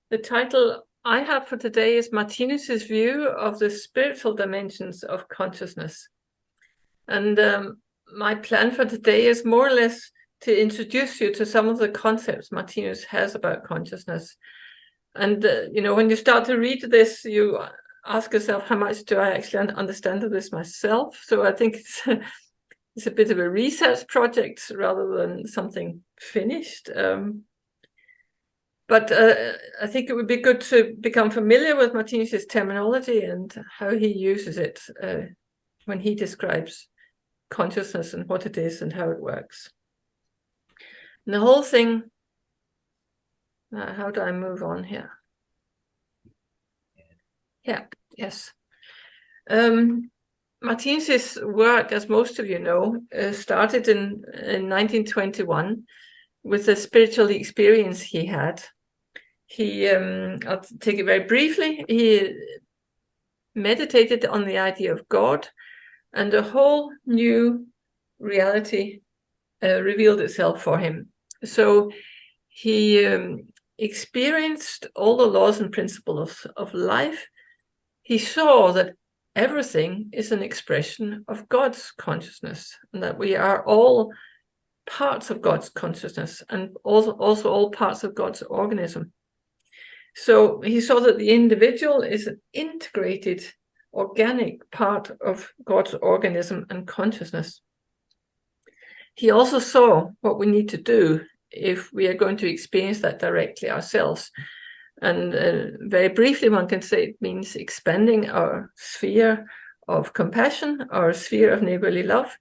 The title I have for today is Martinus's view of the spiritual dimensions of consciousness. And my plan for today is more or less to introduce you to some of the concepts Martinus has about consciousness. And, when you start to read this, you ask yourself, how much do I actually understand of this myself? So I think it's a bit of a research project rather than something finished. But I think it would be good to become familiar with Martinus's terminology and how he uses it when he describes consciousness and what it is and how it works. And the whole thing, how do I move on here? Yeah, yes. Martinus's work, as most of you know, started in 1921 with a spiritual experience he had. I'll take it very briefly. He meditated on the idea of God, and a whole new reality revealed itself for him. So he experienced all the laws and principles of life. He saw that everything is an expression of God's consciousness, and that we are all parts of God's consciousness and also all parts of God's organism. So he saw that the individual is an integrated, organic part of God's organism and consciousness. He also saw what we need to do if we are going to experience that directly ourselves. And very briefly, one can say it means expanding our sphere of compassion, our sphere of neighborly love,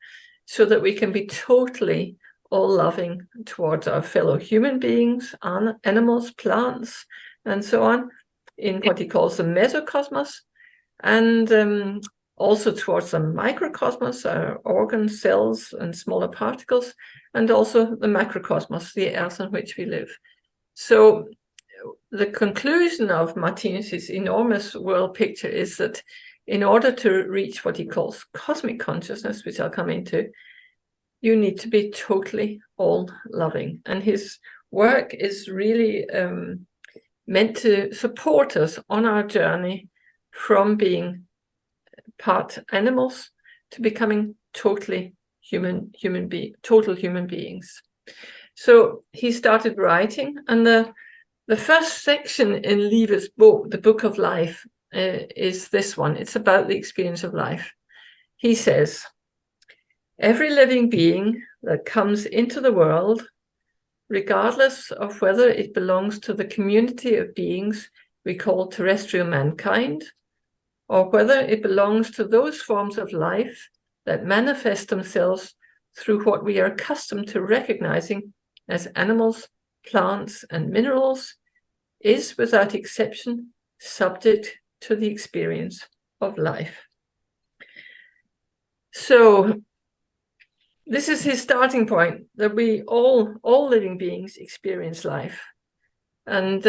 so that we can be totally all loving towards our fellow human beings, animals, plants, and so on, in what he calls the mesocosmos, and also towards the microcosmos, our organs, cells, and smaller particles, and also the macrocosmos, the earth on which we live. So the conclusion of Martinus's enormous world picture is that in order to reach what he calls cosmic consciousness, which I'll come into, you need to be totally all-loving. And his work is really meant to support us on our journey from being part animals to becoming totally human beings. So he started writing, and the first section in Liebe's book, the Book of Life, is this one. It's about the experience of life. He says, every living being that comes into the world, regardless of whether it belongs to the community of beings we call terrestrial mankind, or whether it belongs to those forms of life that manifest themselves through what we are accustomed to recognizing as animals, plants, and minerals, is without exception subject to the experience of life. So this is his starting point, that we all living beings experience life. And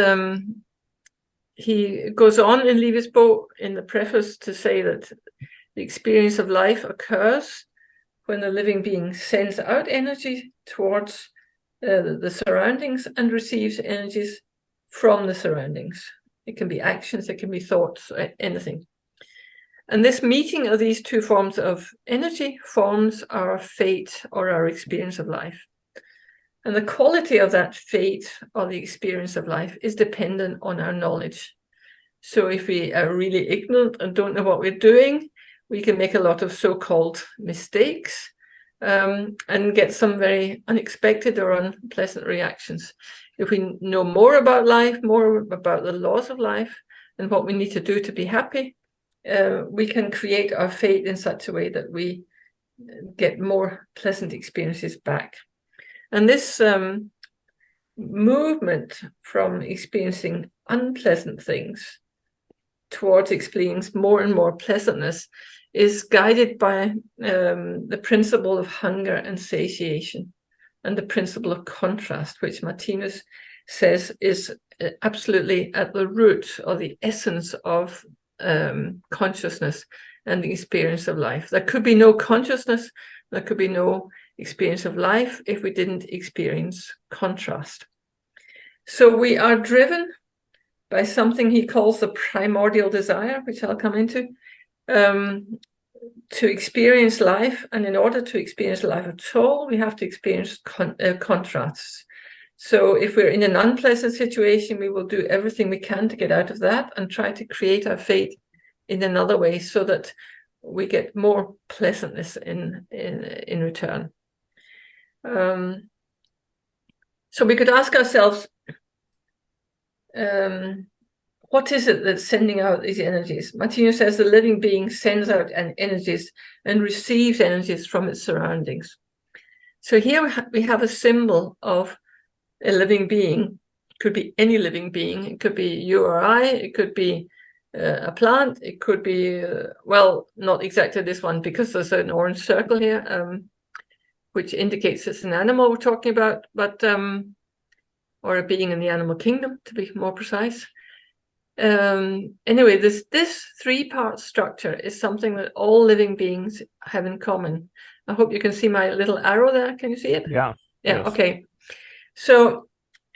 he goes on in Liebe's book in the preface to say that the experience of life occurs when the living being sends out energy towards the surroundings and receives energies from the surroundings. It can be actions, it can be thoughts, anything. And this meeting of these two forms of energy forms our fate or our experience of life. And the quality of that fate or the experience of life is dependent on our knowledge. So if we are really ignorant and don't know what we're doing, we can make a lot of so-called mistakes and get some very unexpected or unpleasant reactions. If we know more about life, more about the laws of life and what we need to do to be happy, we can create our fate in such a way that we get more pleasant experiences back. And this movement from experiencing unpleasant things towards experiencing more and more pleasantness is guided by the principle of hunger and satiation, and the principle of contrast, which Martinus says is absolutely at the root or the essence of consciousness and the experience of life. There could be no consciousness, there could be no experience of life if we didn't experience contrast. So we are driven by something he calls the primordial desire, which I'll come into, to experience life. And in order to experience life at all, we have to experience contrasts. So if we're in an unpleasant situation, we will do everything we can to get out of that and try to create our fate in another way so that we get more pleasantness in return. So we could ask ourselves, what is it that's sending out these energies? Martinus says the living being sends out energies and receives energies from its surroundings. So here we have a symbol of a living being. It could be any living being. It could be you or I. It could be a plant. It could be, well, not exactly this one, because there's an orange circle here, which indicates it's an animal we're talking about, but or a being in the animal kingdom, to be more precise. Anyway, this three-part structure is something that all living beings have in common. I hope you can see my little arrow there. Can you see it? Yeah. Yeah, Yes. okay. So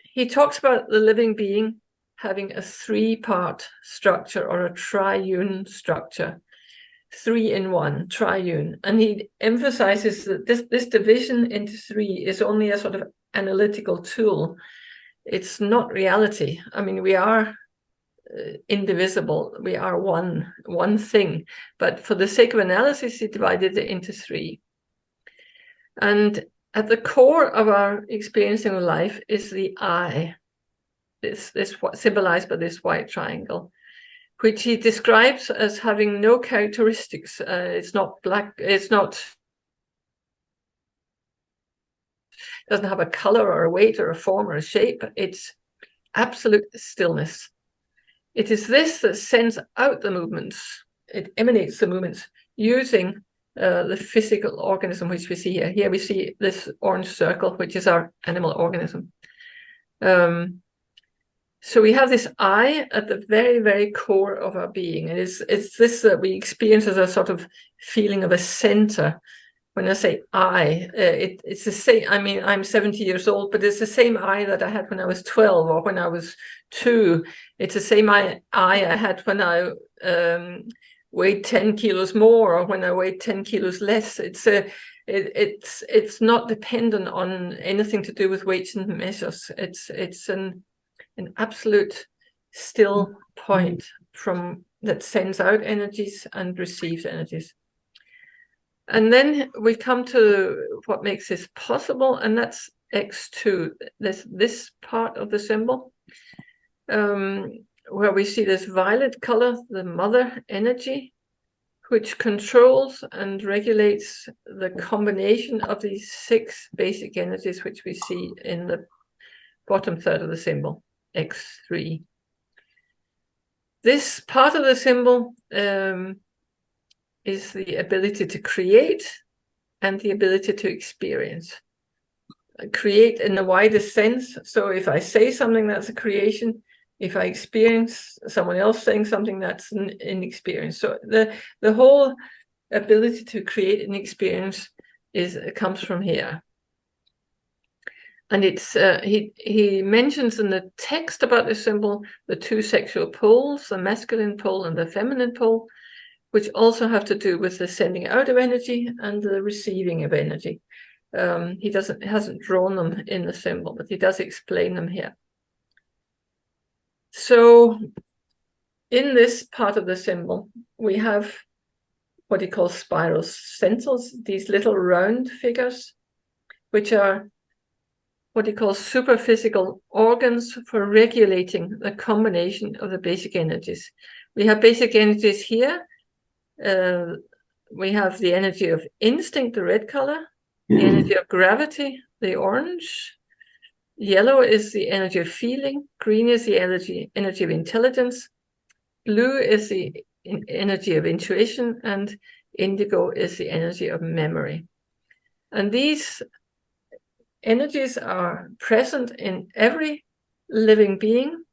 he talks about the living being having a three-part structure, or a triune structure. 3 in 1, triune. And he emphasizes that this division into 3 is only a sort of analytical tool. It's not reality. I mean, we are indivisible. We are one thing. But for the sake of analysis, he divided it into 3. And at the core of our experiencing of life is the I, this symbolized by this white triangle, which he describes as having no characteristics. It's not black, doesn't have a color or a weight or a form or a shape. It's absolute stillness. It is this that sends out the movements. It emanates the movements using the physical organism, which we see here. Here we see this orange circle, which is our animal organism. So we have this I at the very, very core of our being. And it's this that we experience as a sort of feeling of a center. When I say I, it's the same. I mean, I'm 70 years old, but it's the same I that I had when I was 12 or when I was 2. It's the same I had when I weighed 10 kilos more or when I weighed 10 kilos less. It's not dependent on anything to do with weights and measures. It's an absolute still point from that sends out energies and receives energies. And then we come to what makes this possible, and that's X2, this part of the symbol, where we see this violet color, the mother energy, which controls and regulates the combination of these 6 basic energies, which we see in the bottom third of the symbol, X3. This part of the symbol is the ability to create and the ability to experience. Create in the widest sense. So if I say something, that's a creation. If I experience someone else saying something, that's an experience. So the whole ability to create an experience comes from here. And it's he mentions in the text about this symbol the 2 sexual poles, the masculine pole and the feminine pole, which also have to do with the sending out of energy and the receiving of energy. He hasn't drawn them in the symbol, but he does explain them here. So in this part of the symbol, we have what he calls spiral centers, these little round figures, which are what he calls superphysical organs for regulating the combination of the basic energies. We have basic energies here. We have the energy of instinct, the red color, the energy of gravity, the orange. Yellow is the energy of feeling. Green is the energy of intelligence. Blue is the energy of intuition, and indigo is the energy of memory. And these energies are present in every living being,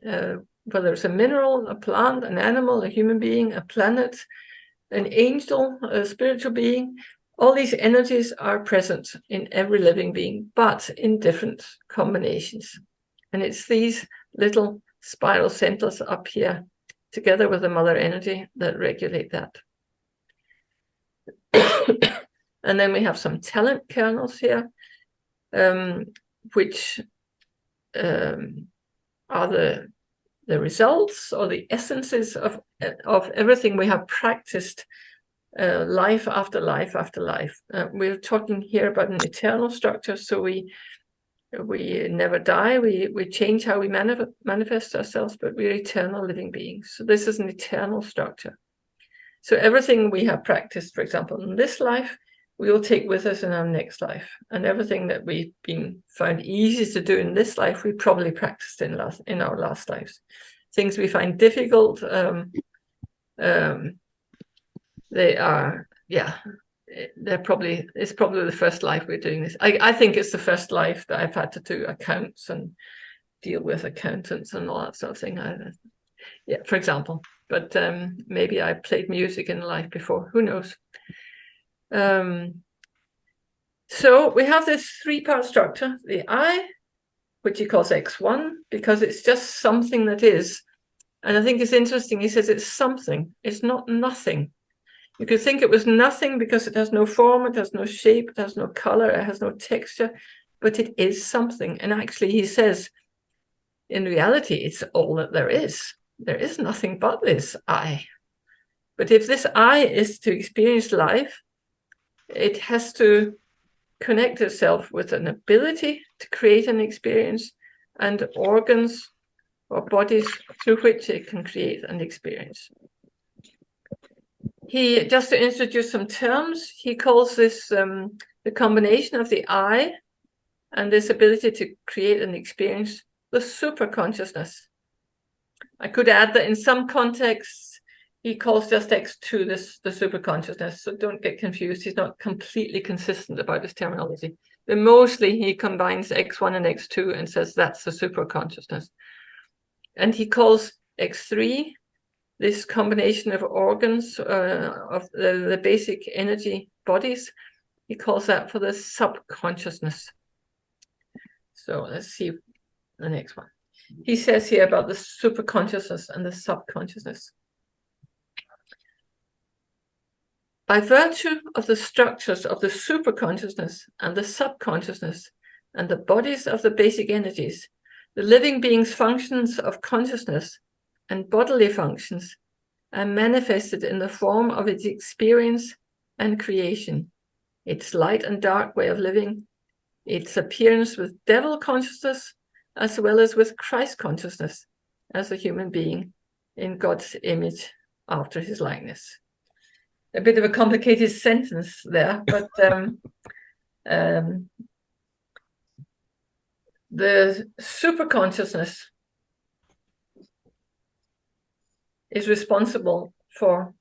whether it's a mineral, a plant, an animal, a human being, a planet, an angel, a spiritual being. All these energies are present in every living being, but in different combinations. And it's these little spiral centers up here, together with the mother energy that regulate that. And then we have some talent kernels here, which are the results or the essences of everything we have practiced life after life after life. We're talking here about an eternal structure, so we never die, we change how we manifest ourselves, but we're eternal living beings. So this is an eternal structure. So everything we have practiced, for example, in this life, we will take with us in our next life. And everything that we've been found easy to do in this life, we probably practiced in our last lives. Things we find difficult, they are, it's probably the first life we're doing this. I think it's the first life that I've had to do accounts and deal with accountants and all that sort of thing. For example, but maybe I played music in life before, who knows? So we have this three-part structure, the I, which he calls X1, because it's just something that is. And I think it's interesting, he says it's something, it's not nothing. You could think it was nothing because it has no form, it has no shape, it has no color, it has no texture, but it is something. And actually he says, in reality, it's all that there is. There is nothing but this I. But if this I is to experience life, it has to connect itself with an ability to create an experience and organs or bodies through which it can create an experience. He, just to introduce some terms, he calls this the combination of the I and this ability to create an experience, the superconsciousness. I could add that in some contexts, he calls just X2 the superconsciousness, so don't get confused. He's not completely consistent about his terminology. But mostly he combines X1 and X2 and says that's the superconsciousness. And he calls X3 this combination of organs, of the basic energy bodies. He calls that for the subconsciousness. So let's see the next one. He says here about the superconsciousness and the subconsciousness. By virtue of the structures of the superconsciousness and the subconsciousness and the bodies of the basic energies, the living being's functions of consciousness and bodily functions are manifested in the form of its experience and creation, its light and dark way of living, its appearance with devil consciousness, as well as with Christ consciousness as a human being in God's image after his likeness. A bit of a complicated sentence there, but the superconsciousness is responsible for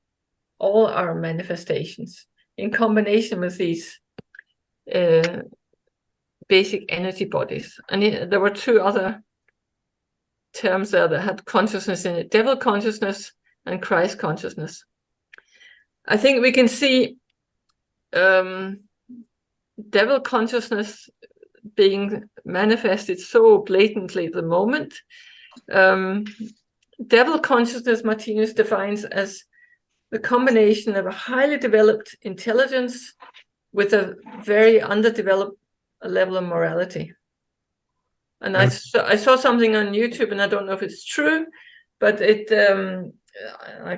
all our manifestations in combination with these basic energy bodies. And there were two other terms there that had consciousness in it, devil consciousness and Christ consciousness. I think we can see devil consciousness being manifested so blatantly at the moment. Devil consciousness, Martinus defines as the combination of a highly developed intelligence with a very underdeveloped level of morality. And I saw something on YouTube, and I don't know if it's true, but I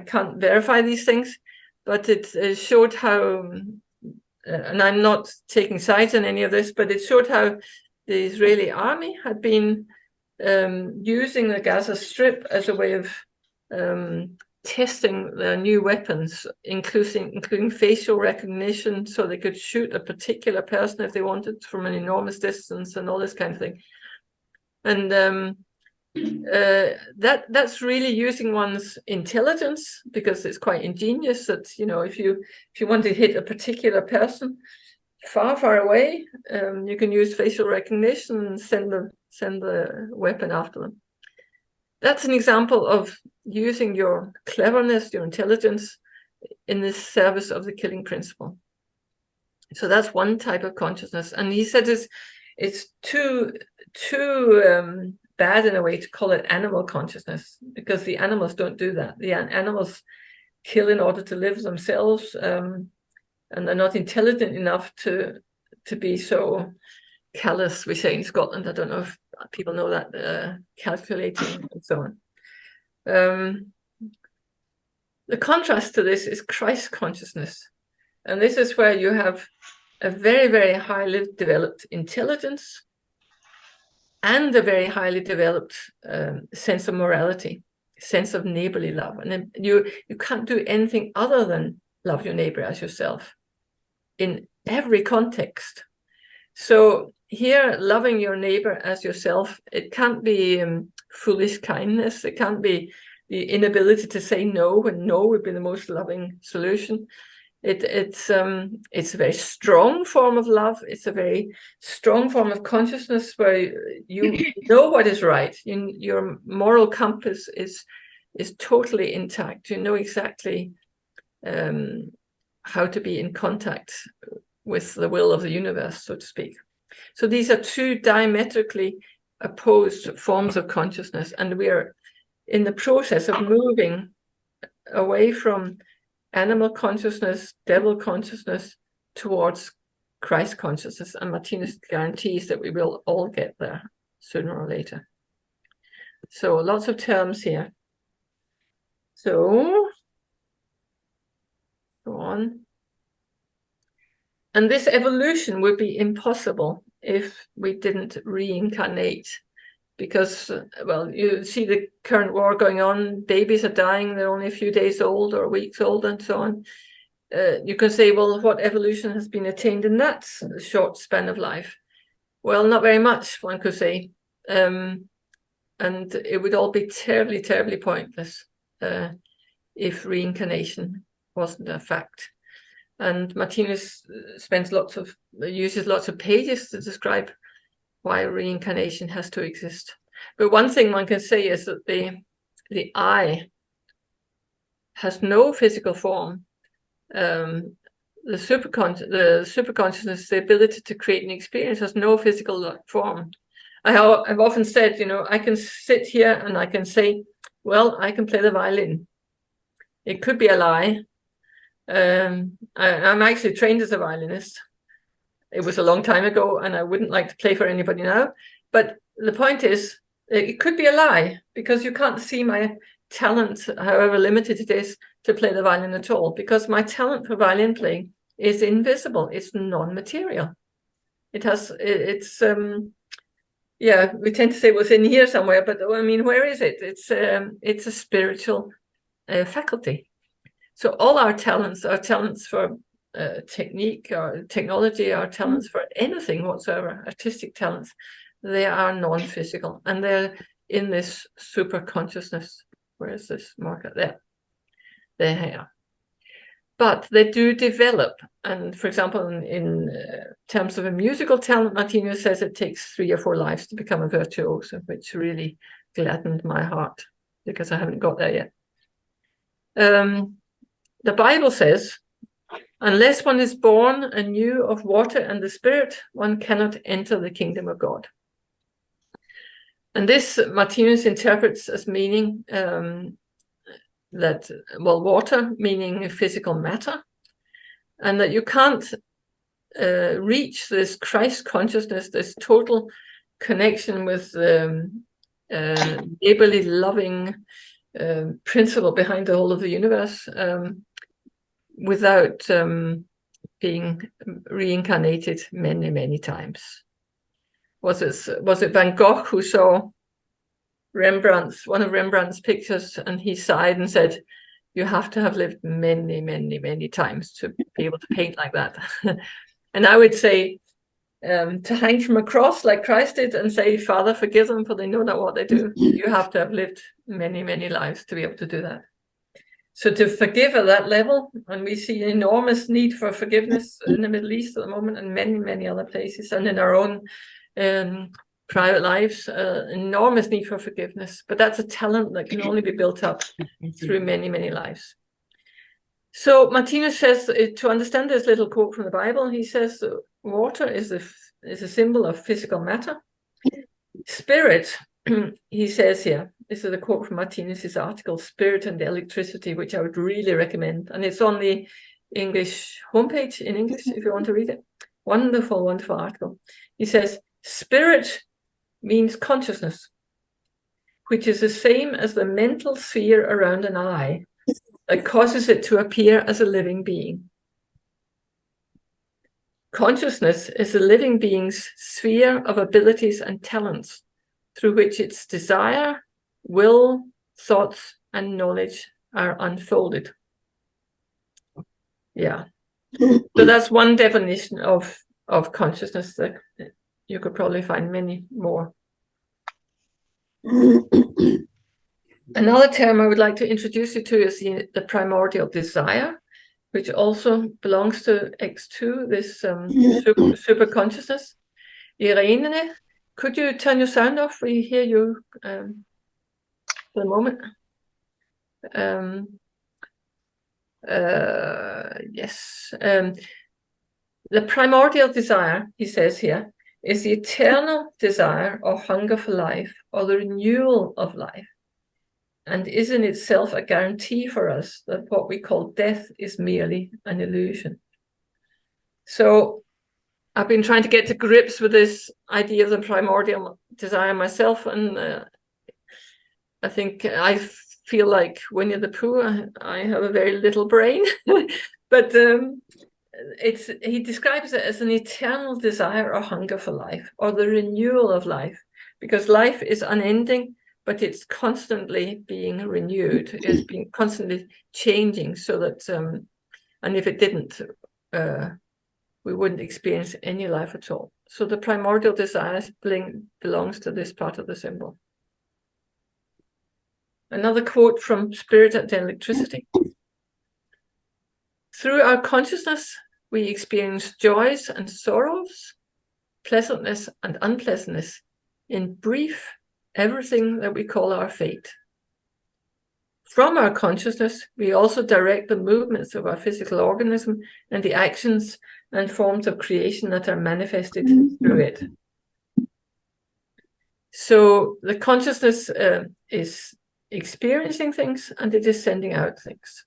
can't verify these things, but it showed how, and I'm not taking sides in any of this, but it showed how the Israeli army had been using the Gaza Strip as a way of testing their new weapons, including facial recognition, so they could shoot a particular person if they wanted from an enormous distance and all this kind of thing. And that's really using one's intelligence, because it's quite ingenious that, you know, if you want to hit a particular person far away, you can use facial recognition and send the weapon after them. That's an example of using your cleverness, your intelligence in the service of the killing principle. So that's one type of consciousness. And he said it's two bad in a way to call it animal consciousness, because the animals don't do that. The animals kill in order to live themselves, and they're not intelligent enough to be so callous, we say in Scotland. I don't know if people know that, calculating and so on. The contrast to this is Christ consciousness. And this is where you have a very, very highly developed intelligence and a very highly developed sense of morality, sense of neighborly love. And then you can't do anything other than love your neighbor as yourself in every context. So here, loving your neighbor as yourself, it can't be foolish kindness. It can't be the inability to say no when no would be the most loving solution. It's a very strong form of love. It's a very strong form of consciousness where you know what is right. Your moral compass is totally intact. You know exactly how to be in contact with the will of the universe, so to speak. So these are two diametrically opposed forms of consciousness, and we are in the process of moving away from animal consciousness, devil consciousness, towards Christ consciousness, and Martinus guarantees that we will all get there sooner or later. So lots of terms here. So go on. And this evolution would be impossible if we didn't reincarnate, because, well, you see the current war going on, babies are dying, they're only a few days old or weeks old and so on. You can say, well, what evolution has been attained in that short span of life? Well, not very much, one could say. And it would all be terribly, terribly pointless if reincarnation wasn't a fact. And Martinus uses lots of pages to describe why reincarnation has to exist. But one thing one can say is that the I has no physical form. The superconsciousness, the ability to create an experience, has no physical form. I've often said, I can sit here and I can say, well, I can play the violin. It could be a lie. I'm actually trained as a violinist. It was a long time ago, and I wouldn't like to play for anybody now. But the point is, it could be a lie, because you can't see my talent, however limited it is, to play the violin at all, because my talent for violin playing is invisible. It's non-material. We tend to say it was in here somewhere, but I mean, where is it? It's a spiritual faculty. So all our talents for technique or technology, our talents for anything whatsoever, artistic talents, they are non-physical, and they're in this super consciousness. Where is this marker? There. They're here. But they do develop. And for example, in terms of a musical talent, Martinus says it takes 3 or 4 lives to become a virtuoso, which really gladdened my heart, because I haven't got there yet. The Bible says, unless one is born anew of water and the Spirit, one cannot enter the kingdom of God. And this Martinus interprets as meaning that, well, water meaning physical matter, and that you can't reach this Christ consciousness, this total connection with the neighborly loving principle behind the whole of the universe, without being reincarnated many, many times. Was it Van Gogh who saw one of Rembrandt's pictures, and he sighed and said, you have to have lived many, many, many times to be able to paint like that. And I would say, to hang from a cross like Christ did and say, Father, forgive them, for they know not what they do, you have to have lived many, many lives to be able to do that. So to forgive at that level, and we see enormous need for forgiveness in the Middle East at the moment, and many, many other places, and in our own private lives, enormous need for forgiveness. But that's a talent that can only be built up through many, many lives. So Martinus says, to understand this little quote from the Bible, he says, water is a symbol of physical matter. Spirit he says here, this is a quote from Martinus's article, Spirit and Electricity, which I would really recommend. And it's on the English homepage in English, if you want to read it. Wonderful, wonderful article. He says, spirit means consciousness, which is the same as the mental sphere around an eye that causes it to appear as a living being. Consciousness is a living being's sphere of abilities and talents through which its desire, will, thoughts, and knowledge are unfolded. Yeah. So that's one definition of consciousness. That you could probably find many more. Another term I would like to introduce you to is the primordial desire, which also belongs to X2, this super consciousness. Irene, could you turn your sound off? We hear you for a moment. Yes. The primordial desire, he says here, is the eternal desire or hunger for life, or the renewal of life, and is in itself a guarantee for us that what we call death is merely an illusion. So I've been trying to get to grips with this idea of the primordial desire myself, and I think I feel like Winnie the Pooh. I have a very little brain, but he describes it as an eternal desire or hunger for life, or the renewal of life, because life is unending, but it's constantly being renewed. It's being constantly changing, so that and if it didn't, we wouldn't experience any life at all. So the primordial desire belongs to this part of the symbol. Another quote from Spirit and Electricity. Through our consciousness, we experience joys and sorrows, pleasantness and unpleasantness, in brief, everything that we call our fate. From our consciousness, we also direct the movements of our physical organism and the actions and forms of creation that are manifested through it. So the consciousness is experiencing things, and it is sending out things.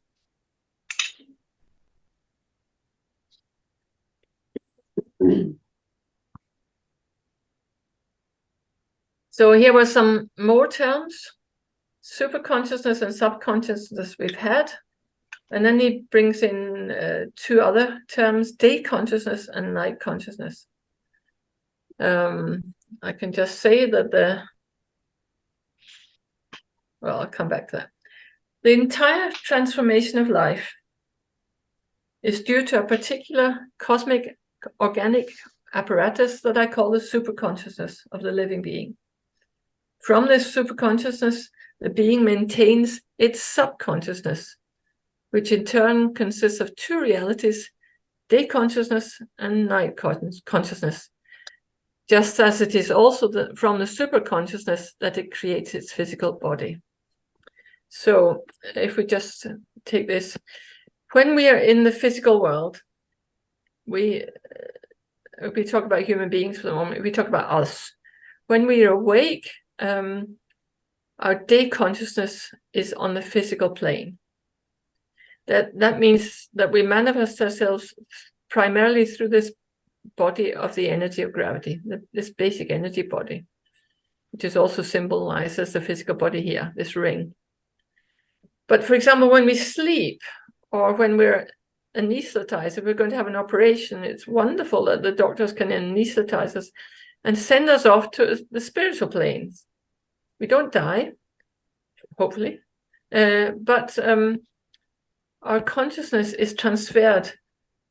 So here were some more terms. Superconsciousness and subconsciousness we've had. And then he brings in two other terms, day consciousness and night consciousness. I can just say that well, I'll come back to that. The entire transformation of life is due to a particular cosmic organic apparatus that I call the superconsciousness of the living being. From this superconsciousness, the being maintains its subconsciousness, which in turn consists of two realities, day consciousness and night consciousness, just as it is also from the superconsciousness that it creates its physical body. So if we just take this, when we are in the physical world, we talk about human beings for the moment, we talk about us. When we are awake, our day consciousness is on the physical plane. That means that we manifest ourselves primarily through this body of the energy of gravity, this basic energy body, which is also symbolized as the physical body here, this ring. But for example, when we sleep, or when we're anesthetized, if we're going to have an operation, it's wonderful that the doctors can anesthetize us and send us off to the spiritual planes. We don't die, hopefully, but our consciousness is transferred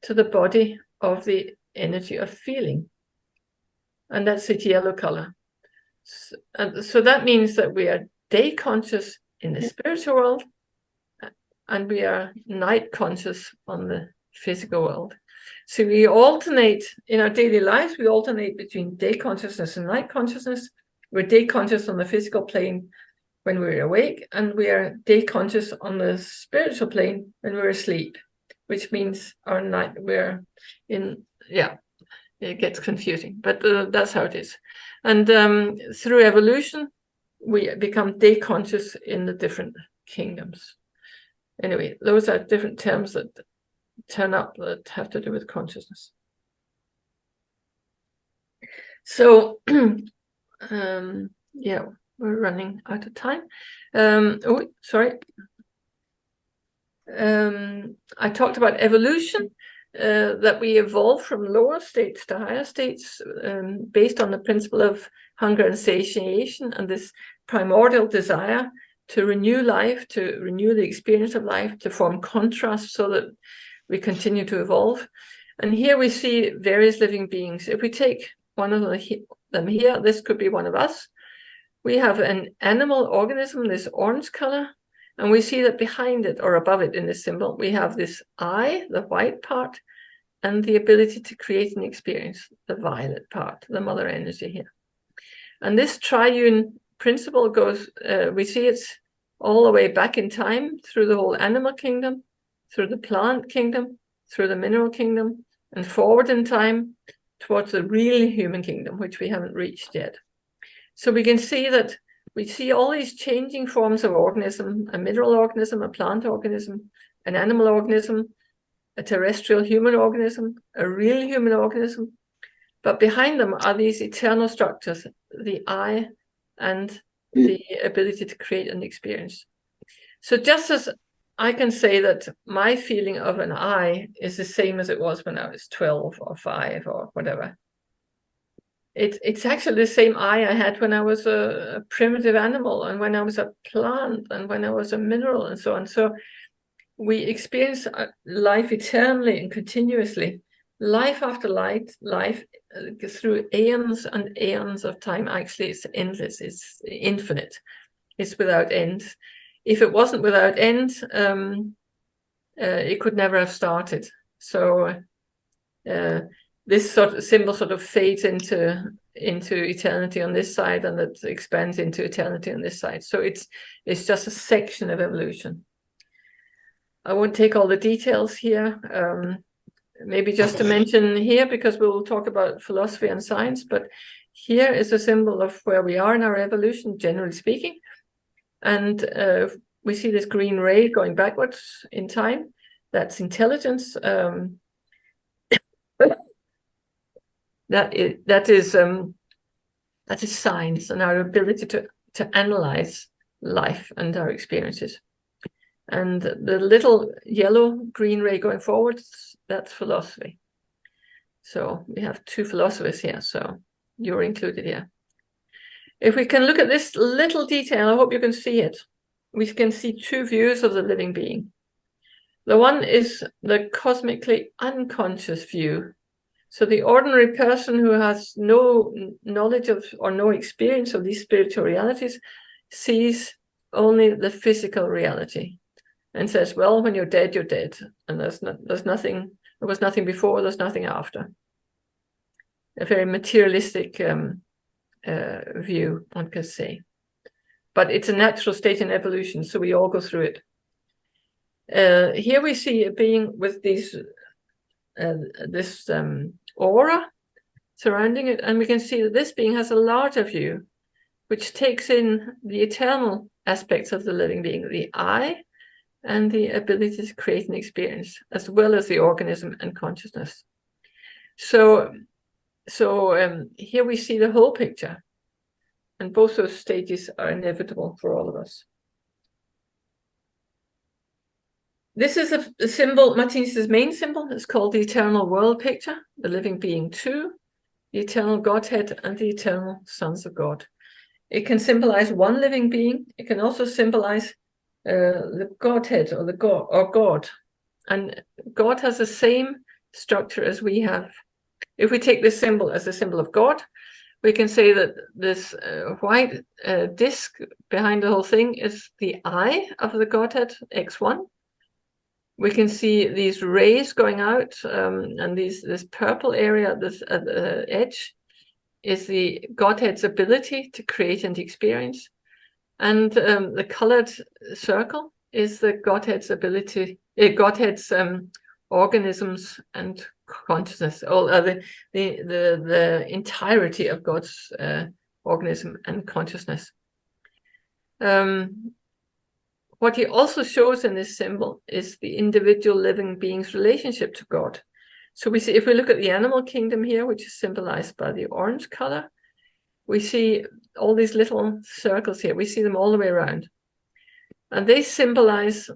to the body of the energy of feeling, and that's the yellow color. So that means that we are day conscious in the spiritual world, and we are night conscious on the physical world. So we alternate in our daily lives, we alternate between day consciousness and night consciousness. We're day conscious on the physical plane when we're awake, and we are day conscious on the spiritual plane when we're asleep, which means our night, we're in, yeah, it gets confusing, but that's how it is. And through evolution, we become deconscious in the different kingdoms. Anyway, those are different terms that turn up that have to do with consciousness. So, yeah, we're running out of time. Oh, sorry. I talked about evolution, that we evolve from lower states to higher states based on the principle of hunger and satiation and this primordial desire to renew life, to renew the experience of life, to form contrast so that we continue to evolve. And here we see various living beings. If we take one of them here, this could be one of us. We have an animal organism, this orange color, and we see that behind it or above it in this symbol, we have this I, the white part, and the ability to create an experience, the violet part, the mother energy here. And this triune principle goes, we see it's all the way back in time through the whole animal kingdom, through the plant kingdom, through the mineral kingdom, and forward in time towards the real human kingdom, which we haven't reached yet. So we can see that we see all these changing forms of organism, a mineral organism, a plant organism, an animal organism, a terrestrial human organism, a real human organism. But behind them are these eternal structures, the I and the ability to create an experience. So just as I can say that my feeling of an I is the same as it was when I was 12 or 5 or whatever, it's actually the same I had when I was a primitive animal and when I was a plant and when I was a mineral and so on. So we experience life eternally and continuously, life after life through aeons and aeons of time. Actually, it's endless, it's infinite, it's without end. If it wasn't without end, it could never have started. So this sort of symbol sort of fades into eternity on this side, and it expands into eternity on this side. So it's just a section of evolution. I won't take all the details here. Maybe just to mention here, because we'll talk about philosophy and science, but here is a symbol of where we are in our evolution, generally speaking. And we see this green ray going backwards in time. That's intelligence. That is science and our ability to analyze life and our experiences. And the little yellow-green ray going forward, that's philosophy. So we have 2 philosophers here, so you're included here. If we can look at this little detail, I hope you can see it. We can see 2 views of the living being. The one is the cosmically unconscious view. So the ordinary person who has no knowledge of or no experience of these spiritual realities sees only the physical reality and says, well, when you're dead, and there's nothing. There was nothing before, there's nothing after. A very materialistic view, one could say. But it's a natural state in evolution, so we all go through it. Here we see a being with these this aura surrounding it, and we can see that this being has a larger view, which takes in the eternal aspects of the living being, the I, and the ability to create an experience, as well as the organism and consciousness. So here we see the whole picture, and both those stages are inevitable for all of us. This is a symbol, Martinus's main symbol. It's called the eternal world picture, the living being 2, the eternal Godhead, and the eternal sons of God. It can symbolize one living being. It can also symbolize the Godhead or God. And God has the same structure as we have. If we take this symbol as a symbol of God, we can say that this white disc behind the whole thing is the eye of the Godhead, X1. We can see these rays going out, and this purple area this, at the edge is the Godhead's ability to create and experience. And the colored circle is the Godhead's ability, Godhead's organisms and consciousness, all the entirety of God's organism and consciousness. What he also shows in this symbol is the individual living being's relationship to God. So we see, if we look at the animal kingdom here, which is symbolized by the orange color, we see all these little circles here. We see them all the way around. And they symbolize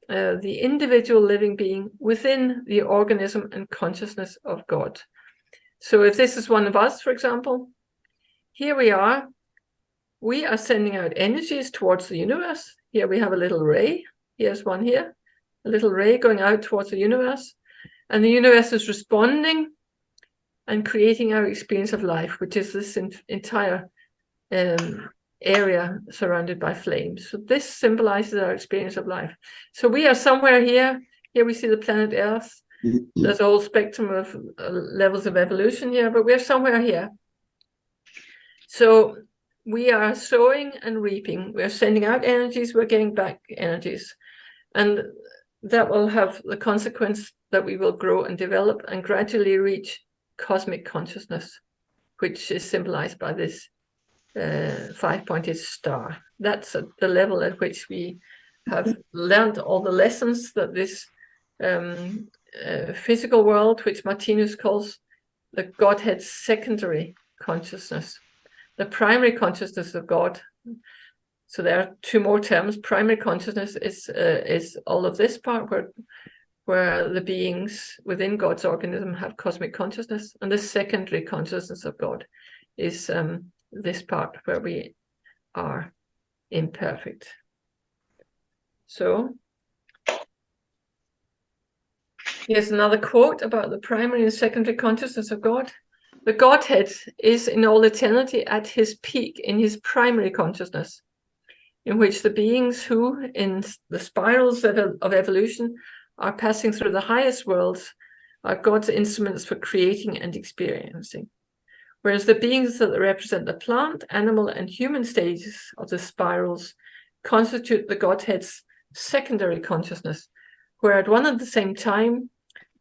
the individual living being within the organism and consciousness of God. So if this is one of us, for example, here we are sending out energies towards the universe. Here we have a little ray. Here's one here, a little ray going out towards the universe. And the universe is responding and creating our experience of life, which is this entire area surrounded by flames. So this symbolizes our experience of life. So we are somewhere here. Here we see the planet Earth. There's a whole spectrum of levels of evolution here, but we're somewhere here. So we are sowing and reaping. We're sending out energies, we're getting back energies. And that will have the consequence that we will grow and develop and gradually reach cosmic consciousness, which is symbolized by this 5-pointed star. That's at the level at which we have learned all the lessons that this physical world, which Martinus calls the Godhead's secondary consciousness, the primary consciousness of God. So there are two more terms. Primary consciousness is all of this part where the beings within God's organism have cosmic consciousness, and the secondary consciousness of God is this part where we are imperfect. So here's another quote about the primary and secondary consciousness of God. The Godhead is in all eternity at his peak in his primary consciousness, in which the beings who, in the spirals of evolution, are passing through the highest worlds are God's instruments for creating and experiencing. Whereas the beings that represent the plant, animal, and human stages of the spirals constitute the Godhead's secondary consciousness, where at one and the same time,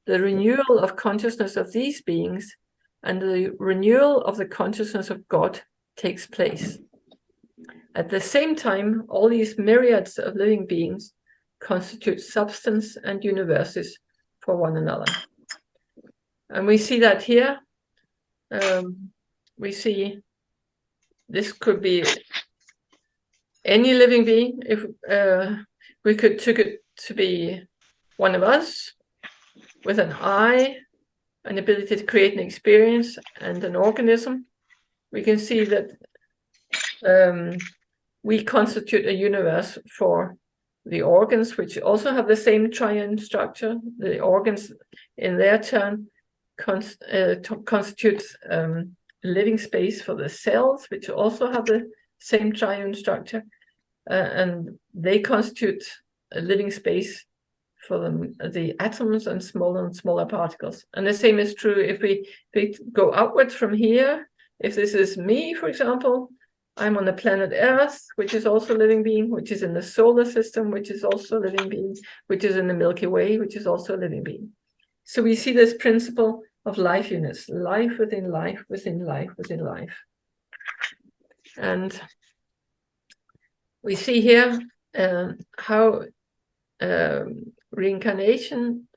the renewal of consciousness of these beings and the renewal of the consciousness of God takes place. At the same time, all these myriads of living beings constitute substance and universes for one another. And we see that here. We see this could be any living being. If we could took it to be one of us with an eye, an ability to create an experience, and an organism, we can see that we constitute a universe for the organs, which also have the same triune structure. The organs, in their turn, constitute living space for the cells, which also have the same triune structure, and they constitute a living space for the atoms and smaller particles. And the same is true if we go outwards from here. If this is me, for example, I'm on the planet Earth, which is also a living being, which is in the solar system, which is also a living being, which is in the Milky Way, which is also a living being. So we see this principle of life units, life within life, within life, within life. And we see here how reincarnation,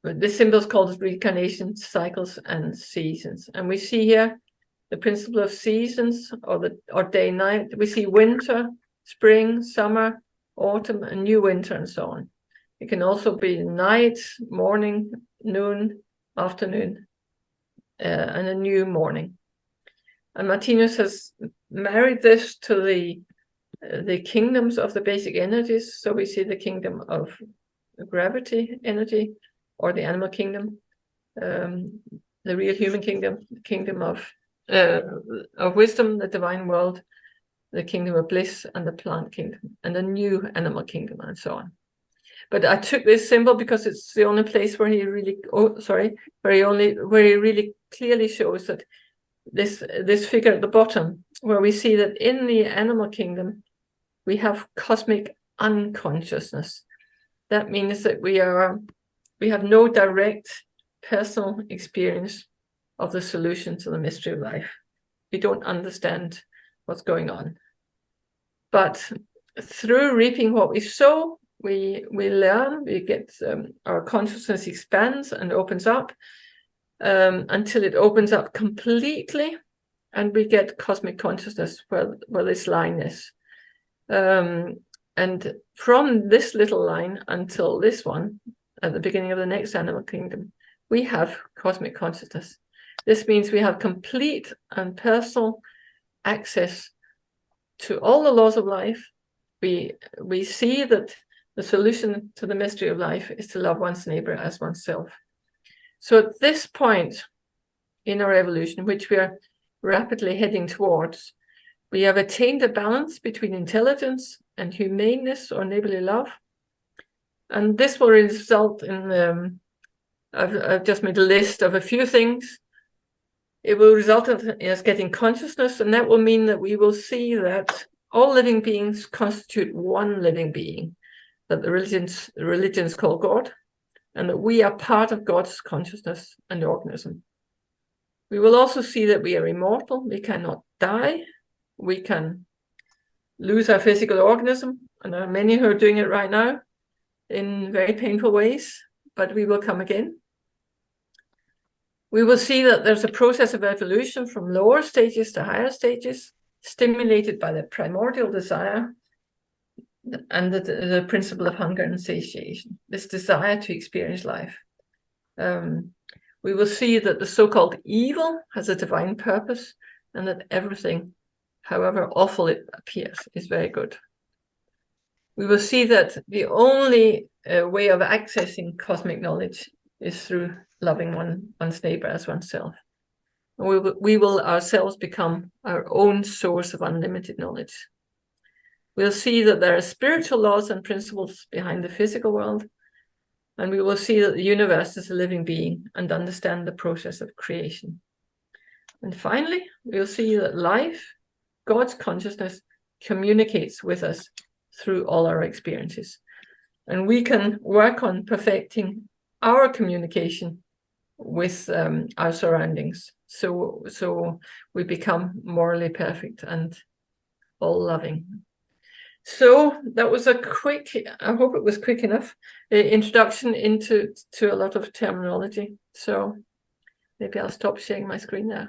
this symbol is called reincarnation cycles and seasons. And we see here the principle of seasons, or day night. We see winter, spring, summer, autumn, and new winter, and so on. It can also be night, morning, noon, afternoon, and a new morning. And Martinus has married this to the kingdoms of the basic energies. So we see the kingdom of gravity energy, or the animal kingdom, the real human kingdom, the kingdom of wisdom, the divine world, the kingdom of bliss, and the plant kingdom, and the new animal kingdom, and so on. But I took this symbol because it's the only place where he really, where he really clearly shows that this figure at the bottom, where we see that in the animal kingdom we have cosmic unconsciousness. That means that we have no direct personal experience of the solution to the mystery of life. We don't understand what's going on. But through reaping what we sow, we learn, we get our consciousness expands and opens up until it opens up completely, and we get cosmic consciousness where this line is. And from this little line until this one, at the beginning of the next animal kingdom, we have cosmic consciousness. This means we have complete and personal access to all the laws of life. We see that the solution to the mystery of life is to love one's neighbor as oneself. So at this point in our evolution, which we are rapidly heading towards, we have attained a balance between intelligence and humaneness or neighborly love. And this will result in, I've just made a list of a few things. It will result in us getting consciousness, and that will mean that we will see that all living beings constitute one living being, that the religions call God, and that we are part of God's consciousness and organism. We will also see that we are immortal, we cannot die, we can lose our physical organism, and there are many who are doing it right now in very painful ways, but we will come again. We will see that there's a process of evolution from lower stages to higher stages, stimulated by the primordial desire and the principle of hunger and satiation, this desire to experience life. We will see that the so-called evil has a divine purpose, and that everything, however awful it appears, is very good. We will see that the only way of accessing cosmic knowledge is through loving one's neighbor as oneself. We will ourselves become our own source of unlimited knowledge. We'll see that there are spiritual laws and principles behind the physical world, and we will see that the universe is a living being and understand the process of creation. And finally, we'll see that life, God's consciousness, communicates with us through all our experiences. And we can work on perfecting our communication with our surroundings. So we become morally perfect and all loving. So that was a quick, I hope it was quick enough, introduction to a lot of terminology. So maybe I'll stop sharing my screen now.